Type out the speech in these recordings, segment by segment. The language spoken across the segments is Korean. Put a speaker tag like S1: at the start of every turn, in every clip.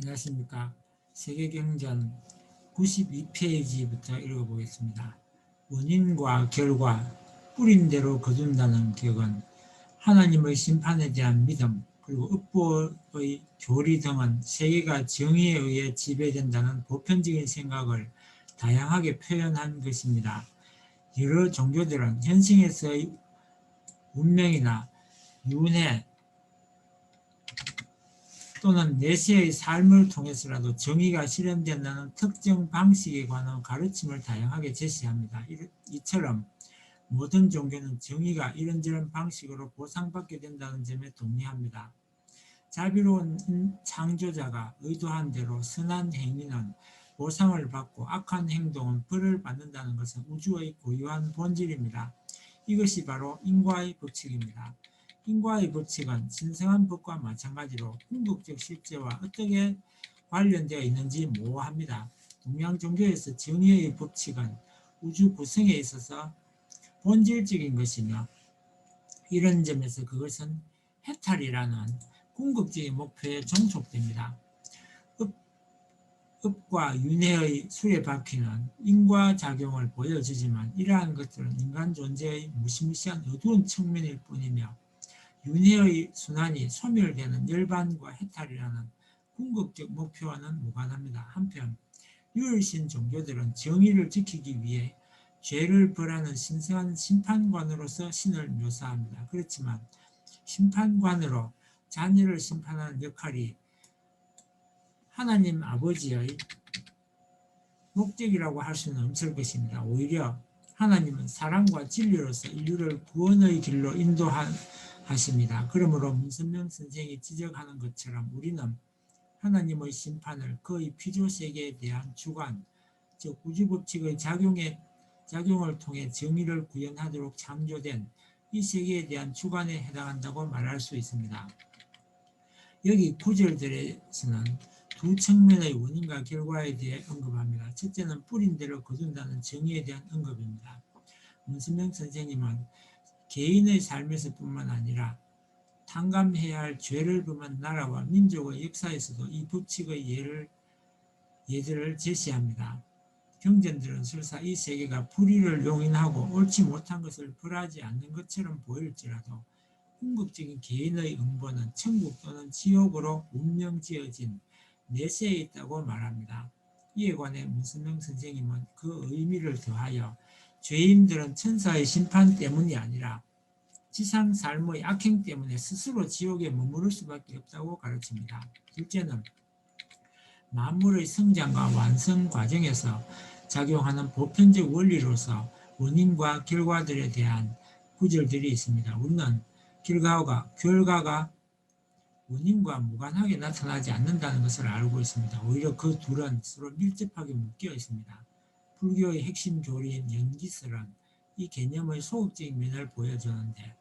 S1: 안녕하십니까. 세계경전 92페이지부터 읽어보겠습니다. 원인과 결과, 뿌린 대로 거둔다는 격은 하나님의 심판에 대한 믿음, 그리고 up보의 교리 등은 세계가 정의에 의해 지배된다는 보편적인 생각을 다양하게 표현한 것입니다. 여러 종교들은 현생에서의 운명이나 윤회 또는 내세의 삶을 통해서라도 정의가 실현된다는 특정 방식에 관한 가르침을 다양하게 제시합니다. 이처럼 모든 종교는 정의가 이런저런 방식으로 보상받게 된다는 점에 동의합니다. 자비로운 창조자가 의도한 대로 선한 행위는 보상을 받고 악한 행동은 벌을 받는다는 것은 우주의 고유한 본질입니다. 이것이 바로 인과의 법칙입니다. 인과의 법칙은 신성한 법과 마찬가지로 궁극적 실제와 어떻게 관련되어 있는지 모호합니다. 동양 종교에서 정의의 법칙은 우주 구성에 있어서 본질적인 것이며 이런 점에서 그것은 해탈이라는 궁극적인 목표에 종속됩니다. 읍과 윤회의 수레바퀴는 인과작용을 보여주지만 이러한 것들은 인간 존재의 무시무시한 어두운 측면일 뿐이며 윤회의 순환이 소멸되는 열반과 해탈이라는 궁극적 목표와는 무관합니다. 한편 유일신 종교들은 정의를 지키기 위해 죄를 벌하는 신성한 심판관으로서 신을 묘사합니다. 그렇지만 심판관으로 자녀를 심판하는 역할이 하나님 아버지의 목적이라고 할 수는 없을 것입니다. 오히려 하나님은 사랑과 진리로서 인류를 구원의 길로 인도하십니다. 그러므로 문선명 선생이 지적하는 것처럼 우리는 하나님의 심판을 그의 피조세계에 대한 주관, 즉 우주법칙의 작용을 통해 정의를 구현하도록 창조된 이 세계에 대한 주관에 해당한다고 말할 수 있습니다. 여기 구절들에서는 두 측면의 원인과 결과에 대해 언급합니다. 첫째는 뿌린 대로 거둔다는 정의에 대한 언급입니다. 문선명 선생님은 개인의 삶에서 뿐만 아니라 탕감해야 할 죄를 범한 나라와 민족의 역사에서도 이 법칙의 예들을 제시합니다. 경전들은 설사 이 세계가 불의를 용인하고 옳지 못한 것을 벌하지 않는 것처럼 보일지라도 궁극적인 개인의 응보는 천국 또는 지옥으로 운명지어진 내세에 있다고 말합니다. 이에 관해 문선명 선생님은 그 의미를 더하여 죄인들은 천사의 심판 때문이 아니라 지상 삶의 악행 때문에 스스로 지옥에 머무를 수밖에 없다고 가르칩니다. 둘째는 만물의 성장과 완성 과정에서 작용하는 보편적 원리로서 원인과 결과들에 대한 구절들이 있습니다. 우리는 결과가 원인과 무관하게 나타나지 않는다는 것을 알고 있습니다. 오히려 그 둘은 서로 밀접하게 묶여 있습니다. 불교의 핵심 교리인 연기설은 이 개념의 소극적인 면을 보여주는데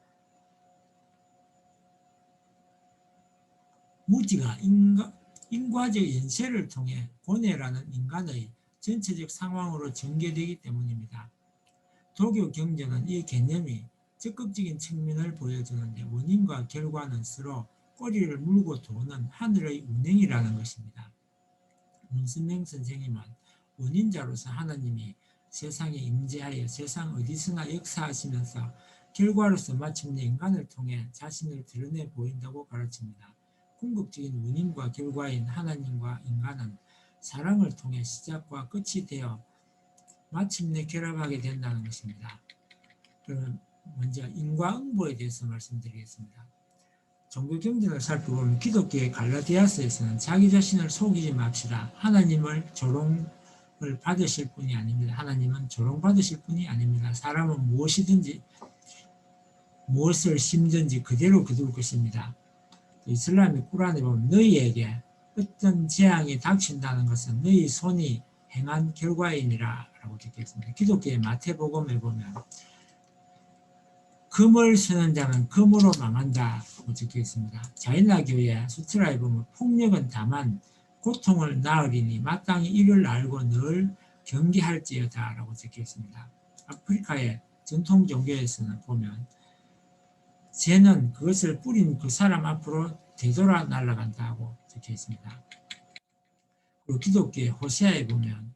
S1: 무지가 인과적 연세를 통해 고뇌라는 인간의 전체적 상황으로 전개되기 때문입니다. 도교 경전은 이 개념이 적극적인 측면을 보여주는데 원인과 결과는 서로 꼬리를 물고 도는 하늘의 운행이라는 것입니다. 문선명 선생님은 원인자로서 하나님이 세상에 임재하여 세상 어디서나 역사하시면서 결과로서 마침내 인간을 통해 자신을 드러내 보인다고 가르칩니다. 궁극적인 원인과 결과인 하나님과 인간은 사랑을 통해 시작과 끝이 되어 마침내 결합하게 된다는 것입니다. 그러면 먼저 인과응보에 대해서 말씀드리겠습니다. 종교 경전을 살펴보면 기독교의 갈라디아서에서는 자기 자신을 속이지 맙시다. 하나님을 조롱을 받으실 분이 아닙니다. 하나님은 조롱받으실 분이 아닙니다. 사람은 무엇을 심든지 그대로 거둘 것입니다. 이슬람의 꾸란에 보면 너희에게 어떤 재앙이 닥친다는 것은 너희 손이 행한 결과이니라 라고 적혀 있습니다. 기독교의 마태복음에 보면 금을 쓰는 자는 금으로 망한다고 적혀 있습니다. 자일라교의 수트라에 보면 폭력은 다만 고통을 낳으리니 마땅히 이를 알고 늘 경계할지어다 라고 적혀 있습니다. 아프리카의 전통 종교에서는 보면 새는 그것을 뿌린 그 사람 앞으로 되돌아 날아간다고 적혀 있습니다. 그리고 기독교의 호세아에 보면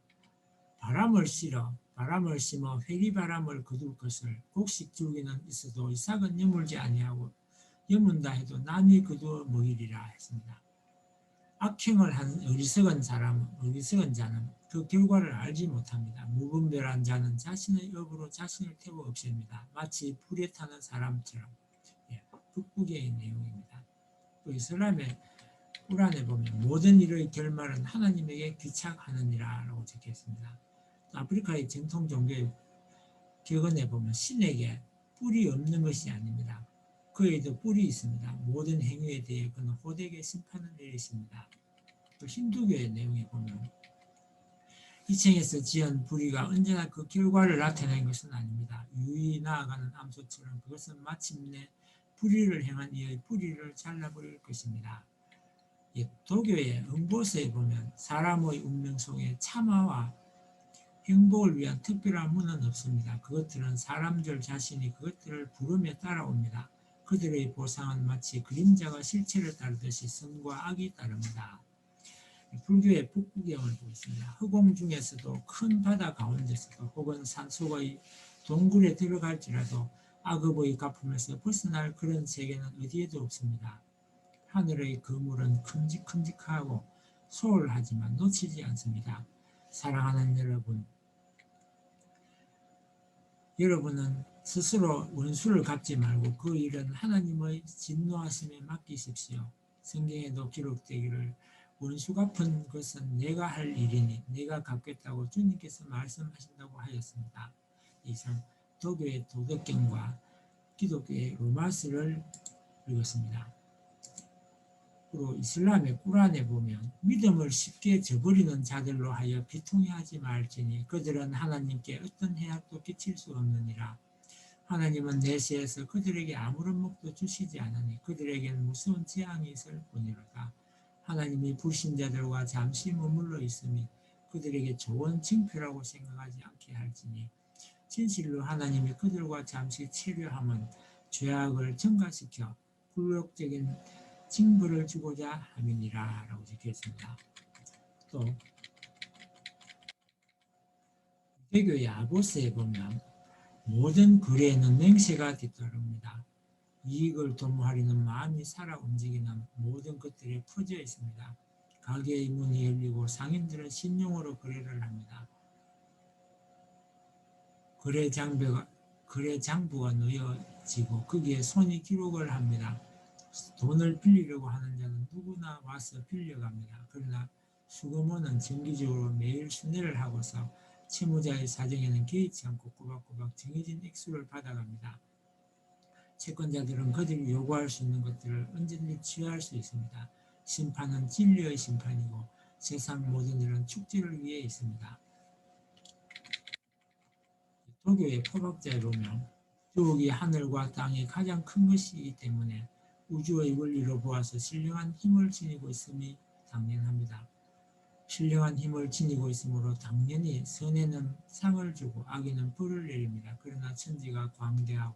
S1: 바람을 심어 회리바람을 거둘 것을 곡식 줄기는 있어도 이삭은 여물지 아니하고 여문다 해도 남이 거두어 먹이리라 했습니다. 악행을 한 어리석은 자는 그 결과를 알지 못합니다. 무분별한 자는 자신의 업으로 자신을 태워 없앱니다. 마치 불에 타는 사람처럼. 북북의 내용입니다. 또 이슬람의 꾸란에 보면 모든 일의 결말은 하나님에게 귀착하느니라 라고 적혀있습니다. 아프리카의 전통 종교의 격언에 보면 신에게 뿔이 없는 것이 아닙니다. 그에도 뿔이 있습니다. 모든 행위에 대해 그는 호되게 심판을 내리십니다. 또 힌두교의 내용에 보면 이층에서 지은 불의가 언제나 그 결과를 나타내는 것은 아닙니다. 유유히 나아가는 암소처럼 그것은 마침내 불의를 행한 이의 뿌리를 잘라버릴 것입니다. 도교의 응보서에 보면 사람의 운명 속에 참화와 행복을 위한 특별한 문은 없습니다. 그것들은 사람들 자신이 그것들을 부르며 따라옵니다. 그들의 보상은 마치 그림자가 실체를 따르듯이 선과 악이 따릅니다. 불교의 북구경을 보겠습니다. 허공 중에서도 큰 바다 가운데서도 혹은 산속의 동굴에 들어갈지라도 악업의 가품에서 벗어날 그런 세계는 어디에도 없습니다. 하늘의 그물은 큼직큼직하고 소홀하지만 놓치지 않습니다. 사랑하는 여러분은 스스로 원수를 갚지 말고 그 일은 하나님의 진노하심에 맡기십시오. 성경에도 기록되기를 원수 갚은 것은 내가 할 일이니 내가 갚겠다고 주님께서 말씀하신다고 하였습니다. 이상 도교의 도덕경과 기독교의 로마서를 읽었습니다. 그리고 이슬람의 꾸란에 보면 믿음을 쉽게 저버리는 자들로 하여 비통해 하지 말지니 그들은 하나님께 어떤 해악도 끼칠 수 없느니라. 하나님은 내세에서 그들에게 아무런 목도 주시지 않으니 그들에게는 무서운 재앙이 있을 뿐이로다. 하나님이 불신자들과 잠시 머물러 있으니 그들에게 좋은 징표라고 생각하지 않게 할지니 진실로 하나님이 그들과 잠시 체류함은 죄악을 증가시켜 굴욕적인 징벌을 주고자 함이니라 라고 적혀있습니다. 또 유대교의 아보스에 보면 모든 거래에는 맹세가 뒤따릅니다. 이익을 도모하려는 마음이 살아 움직이는 모든 것들에 퍼져 있습니다. 가게의 문이 열리고 상인들은 신용으로 거래를 합니다. 거래 장부가 놓여지고 거기에 손이 기록을 합니다. 돈을 빌리려고 하는 자는 누구나 와서 빌려갑니다. 그러나 수거모는 정기적으로 매일 순회를 하고서 채무자의 사정에는 개의치 않고 꼬박꼬박 정해진 액수를 받아갑니다. 채권자들은 그들이 요구할 수 있는 것들을 언제든지 취할 수 있습니다. 심판은 진리의 심판이고 세상 모든 일은 축제를 위해 있습니다. 도교의 포박자에 보면 주옥이 하늘과 땅이 가장 큰 것이기 때문에 우주의 원리로 보아서 신령한 힘을 지니고 있음이 당연합니다. 신령한 힘을 지니고 있으므로 당연히 선에는 상을 주고 악에는 벌을 내립니다. 그러나 천지가 광대하고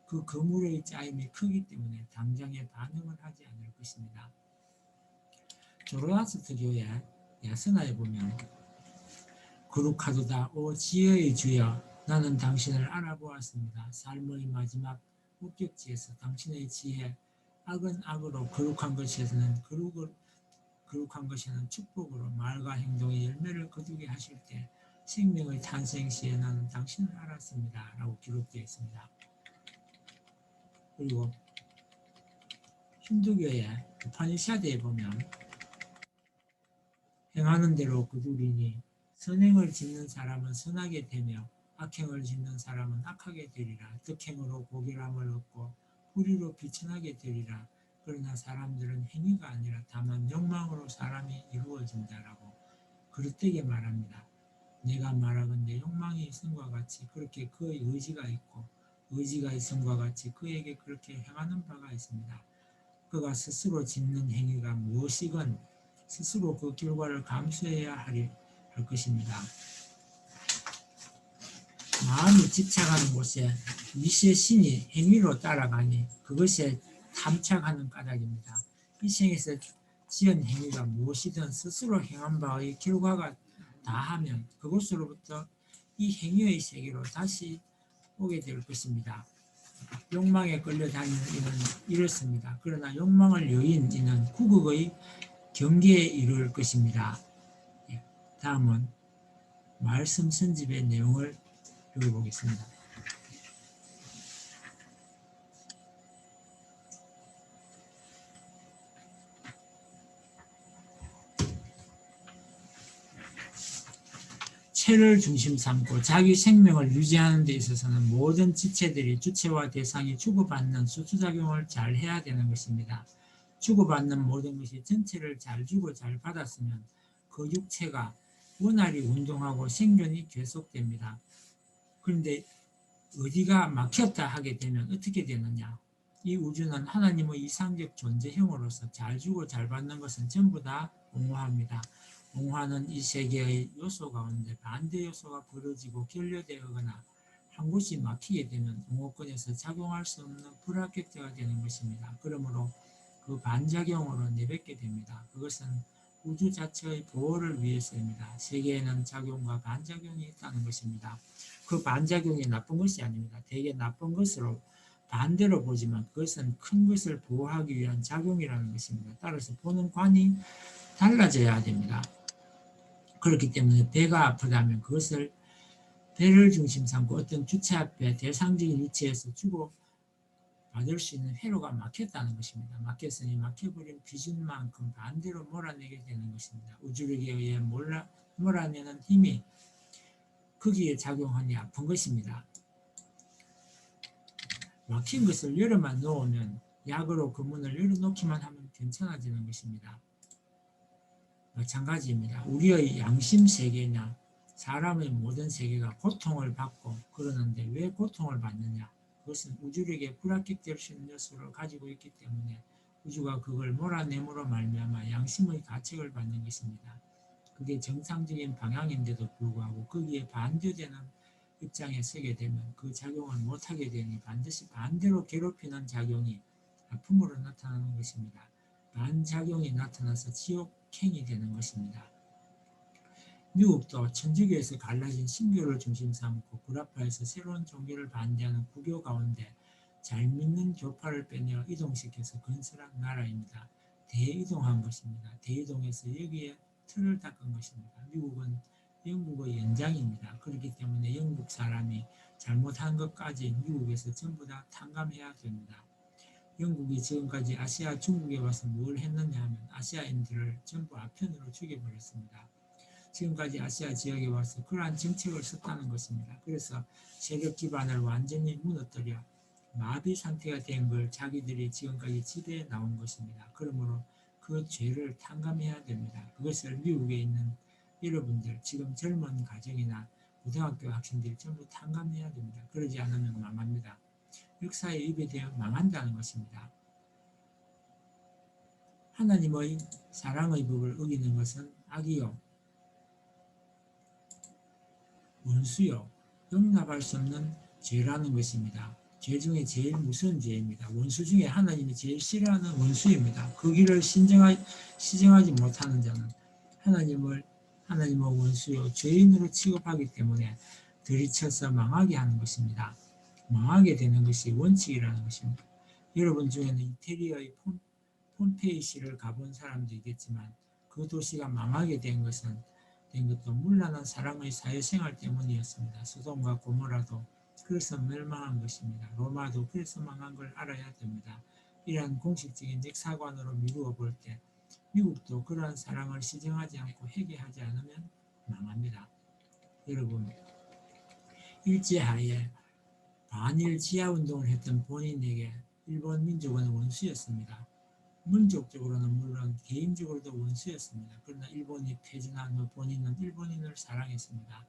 S1: 그 그물의 짜임이 크기 때문에 당장에 반응을 하지 않을 것입니다. 조로아스터교의 야스나에 보면 거룩하도다 오 지혜의 주여 나는 당신을 알아보았습니다. 삶의 마지막 목적지에서 당신의 지혜 악은 악으로 거룩한 것에서는 축복으로 말과 행동의 열매를 거두게 하실 때 생명의 탄생 시에 나는 당신을 알았습니다. 라고 기록되어 있습니다. 그리고 힌두교의 우파니샤드에 보면 행하는 대로 거두리니 선행을 짓는 사람은 선하게 되며 악행을 짓는 사람은 악하게 되리라. 덕행으로 고결함을 얻고 불의로 비천하게 되리라. 그러나 사람들은 행위가 아니라 다만 욕망으로 사람이 이루어진다라고 그릇되게 말합니다. 내가 말하건대 욕망이 있음과 같이 그렇게 그의 의지가 있고 의지가 있음과 같이 그에게 그렇게 행하는 바가 있습니다. 그가 스스로 짓는 행위가 무엇이건 스스로 그 결과를 감수해야 할 것입니다. 마음이 집착하는 곳에 미시의 신이 행위로 따라가니 그것에 탐착하는 까닭입니다. 이 생에서 지은 행위가 무엇이든 스스로 행한 바의 결과가 다하면 그곳으로부터 이 행위의 세계로 다시 오게 될 것입니다. 욕망에 끌려다니는 이는 이렇습니다. 그러나 욕망을 여인 이는 구극의 경계에 이를 것입니다. 다음은 말씀 선집의 내용을 읽어보겠습니다. 체를 중심 삼고 자기 생명을 유지하는 데 있어서는 모든 지체들이 주체와 대상이 주고받는 수수작용을 잘 해야 되는 것입니다. 주고받는 모든 것이 전체를 잘 주고 잘 받았으면 그 육체가 원활히 운동하고 생존이 계속됩니다. 그런데 어디가 막혔다 하게 되면 어떻게 되느냐? 이 우주는 하나님의 이상적 존재형으로서 잘 주고 잘 받는 것은 전부 다 옹호합니다. 옹호하는 이 세계의 요소 가운데 반대 요소가 벌어지고 결여되거나 한 곳이 막히게 되면 옹호권에서 작용할 수 없는 불합격자가 되는 것입니다. 그러므로 그 반작용으로 내뱉게 됩니다. 그것은 우주 자체의 보호를 위해서입니다. 세계에는 작용과 반작용이 있다는 것입니다. 그 반작용이 나쁜 것이 아닙니다. 되게 나쁜 것으로 반대로 보지만 그것은 큰 것을 보호하기 위한 작용이라는 것입니다. 따라서 보는 관이 달라져야 됩니다. 그렇기 때문에 배가 아프다면 그것을 배를 중심 삼고 어떤 주체 앞에 대상적인 위치에서 주고 받을 수 있는 회로가 막혔다는 것입니다. 막혔으니 막혀버린 비준만큼 반대로 몰아내게 되는 것입니다. 우주력에 의해 몰아내는 힘이 거기에 작용하니 아픈 것입니다. 막힌 것을 열어만 놓으면 약으로 그 문을 열어놓기만 하면 괜찮아지는 것입니다. 마찬가지입니다. 우리의 양심 세계나 사람의 모든 세계가 고통을 받고 그러는데 왜 고통을 받느냐? 그것은 우주력에 불합격될 수 있는 요소를 가지고 있기 때문에 우주가 그걸 몰아내므로 말미암아 양심의 가책을 받는 것입니다. 그게 정상적인 방향인데도 불구하고 거기에 반대되는 입장에 서게 되면 그 작용을 못하게 되니 반드시 반대로 괴롭히는 작용이 아픔으로 나타나는 것입니다. 반작용이 나타나서 지옥행이 되는 것입니다. 미국도 천주교에서 갈라진 신교를 중심 삼고 구라파에서 새로운 종교를 반대하는 구교 가운데 잘 믿는 교파를 빼내어 이동시켜서 건설한 나라입니다. 대이동한 것입니다. 대이동해서 여기에 틀을 닦은 것입니다. 미국은 영국의 연장입니다. 그렇기 때문에 영국 사람이 잘못한 것까지 미국에서 전부 다 탕감해야 됩니다. 영국이 지금까지 아시아 중국에 와서 뭘 했느냐 하면 아시아인들을 전부 아편으로 죽여버렸습니다. 지금까지 아시아 지역에 와서 그러한 정책을 썼다는 것입니다. 그래서 세력 기반을 완전히 무너뜨려 마비 상태가 된 걸 자기들이 지금까지 지배해 나온 것입니다. 그러므로 그 죄를 탕감해야 됩니다. 그것을 미국에 있는 여러분들, 지금 젊은 가정이나 고등학교 학생들이 전부 탕감해야 됩니다. 그러지 않으면 망합니다. 역사에 입에되어 망한다는 것입니다. 하나님의 사랑의 법을 어기는 것은 악이요 원수요 용납할 수 없는 죄라는 것입니다. 죄 중에 제일 무서운 죄입니다. 원수 중에 하나님이 제일 싫어하는 원수입니다. 그 길을 시정하지 못하는 자는 하나님의 원수요 죄인으로 취급하기 때문에 들이쳐서 망하게 하는 것입니다. 망하게 되는 것이 원칙이라는 것입니다. 여러분 중에는 이태리의 폼페이시를 가본 사람도 있겠지만 그 도시가 망하게 된 것도 문란한 사랑의 사회생활 때문이었습니다. 소돔과 고모라도 그래서 멸망한 것입니다. 로마도 그래서 망한 걸 알아야 됩니다. 이러한 공식적인 역사관으로 미루어 볼 때 미국도 그러한 사랑을 시정하지 않고 회개하지 않으면 망합니다. 여러분, 일제하에 반일 지하운동을 했던 본인에게 일본 민족은 원수였습니다. 민족적으로는 물론 개인적으로도 원수였습니다. 그러나 일본이 패전한 후 본인은 일본인을 사랑했습니다.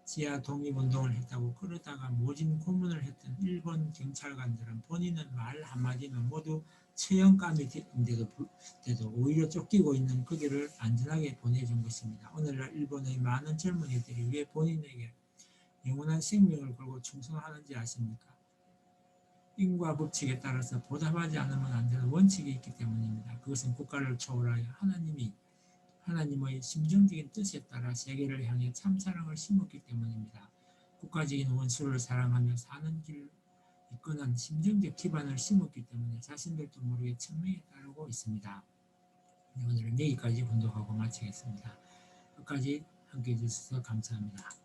S1: 지하 독립운동을 했다고 그러다가 모진 고문을 했던 일본 경찰관들은 본인은 말 한마디면 모두 처형감이 돼도 오히려 쫓기고 있는 그들을 안전하게 보내준 것입니다. 오늘날 일본의 많은 젊은이들이 왜 본인에게 영원한 생명을 걸고 충성하는지 아십니까? 인과 법칙에 따라서 보답하지 않으면 안 되는 원칙이 있기 때문입니다. 그것은 국가를 초월하여 하나님의 심정적인 뜻에 따라 세계를 향해 참사랑을 심었기 때문입니다. 국가적인 원수를 사랑하며 사는 길 이끄는 심정적 기반을 심었기 때문에 자신들도 모르게 천명에 따르고 있습니다. 오늘은 여기까지 분석하고 마치겠습니다. 끝까지 함께해 주셔서 감사합니다.